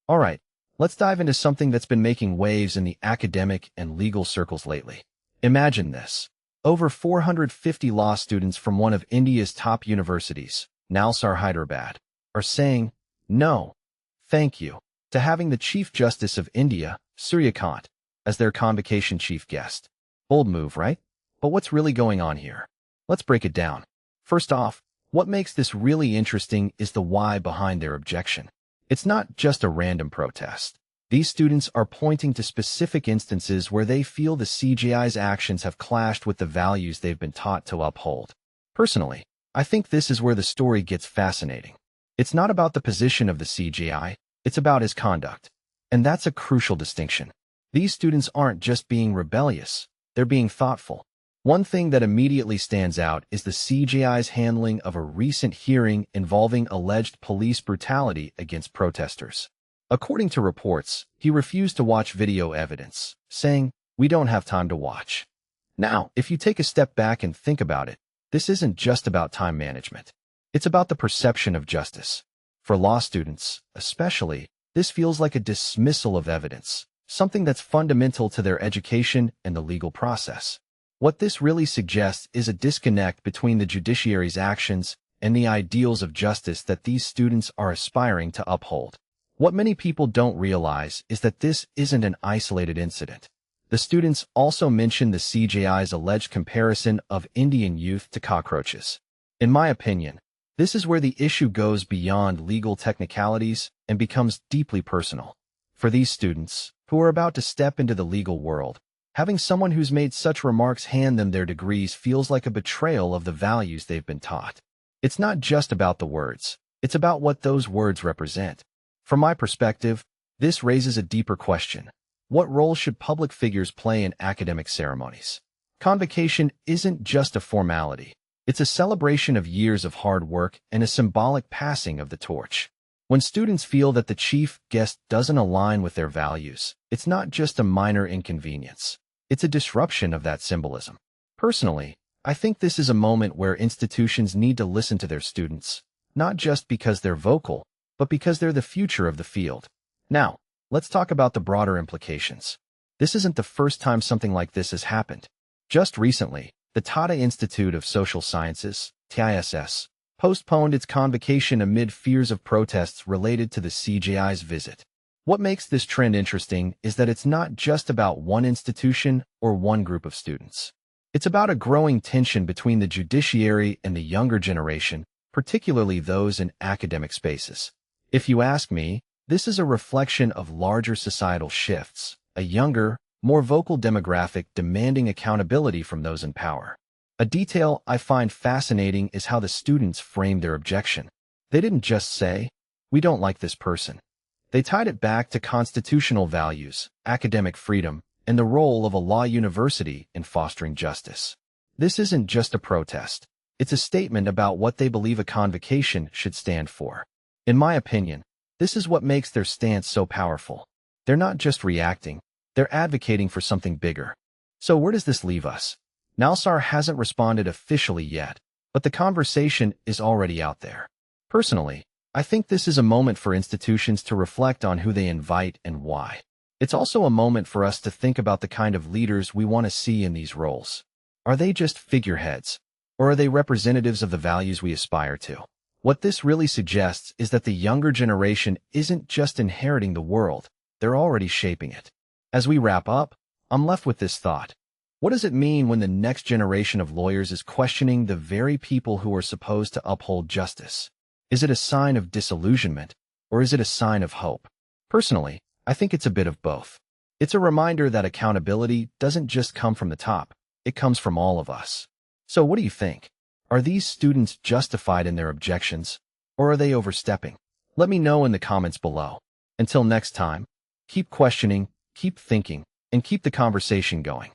Alright, let's dive into something that's been making waves in the academic and legal circles lately. Imagine this. Over 450 law students from one of India's top universities, NALSAR Hyderabad, are saying, no, thank you, to having the Chief Justice of India, Surya Kant, as their convocation chief guest. Bold move, right? But what's really going on here? Let's break it down. First off, what makes this really interesting is the why behind their objection. It's not just a random protest. These students are pointing to specific instances where they feel the CJI's actions have clashed with the values they've been taught to uphold. Personally, I think this is where the story gets fascinating. It's not about the position of the CJI, it's about his conduct. And that's a crucial distinction. These students aren't just being rebellious, they're being thoughtful. One thing that immediately stands out is the CJI's handling of a recent hearing involving alleged police brutality against protesters. According to reports, he refused to watch video evidence, saying, "We don't have time to watch." Now, if you take a step back and think about it, this isn't just about time management. It's about the perception of justice. For law students, especially, this feels like a dismissal of evidence, something that's fundamental to their education and the legal process. What this really suggests is a disconnect between the judiciary's actions and the ideals of justice that these students are aspiring to uphold. What many people don't realize is that this isn't an isolated incident. The students also mention the CJI's alleged comparison of Indian youth to cockroaches. In my opinion, this is where the issue goes beyond legal technicalities and becomes deeply personal. For these students, who are about to step into the legal world, having someone who's made such remarks hand them their degrees feels like a betrayal of the values they've been taught. It's not just about the words, it's about what those words represent. From my perspective, this raises a deeper question. What role should public figures play in academic ceremonies? Convocation isn't just a formality. It's a celebration of years of hard work and a symbolic passing of the torch. When students feel that the chief guest doesn't align with their values, it's not just a minor inconvenience. It's a disruption of that symbolism. Personally, I think this is a moment where institutions need to listen to their students, not just because they're vocal, but because they're the future of the field. Now, let's talk about the broader implications. This isn't the first time something like this has happened. Just recently, the Tata Institute of Social Sciences, TISS, postponed its convocation amid fears of protests related to the CJI's visit. What makes this trend interesting is that it's not just about one institution or one group of students. It's about a growing tension between the judiciary and the younger generation, particularly those in academic spaces. If you ask me, this is a reflection of larger societal shifts, a younger, more vocal demographic demanding accountability from those in power. A detail I find fascinating is how the students framed their objection. They didn't just say, "We don't like this person." They tied it back to constitutional values, academic freedom, and the role of a law university in fostering justice. This isn't just a protest. It's a statement about what they believe a convocation should stand for. In my opinion, this is what makes their stance so powerful. They're not just reacting, they're advocating for something bigger. So where does this leave us? NALSAR hasn't responded officially yet, but the conversation is already out there. Personally, I think this is a moment for institutions to reflect on who they invite and why. It's also a moment for us to think about the kind of leaders we want to see in these roles. Are they just figureheads, or are they representatives of the values we aspire to? What this really suggests is that the younger generation isn't just inheriting the world, they're already shaping it. As we wrap up, I'm left with this thought. What does it mean when the next generation of lawyers is questioning the very people who are supposed to uphold justice? Is it a sign of disillusionment, or is it a sign of hope? Personally, I think it's a bit of both. It's a reminder that accountability doesn't just come from the top, it comes from all of us. So what do you think? Are these students justified in their objections, or are they overstepping? Let me know in the comments below. Until next time, keep questioning, keep thinking, and keep the conversation going.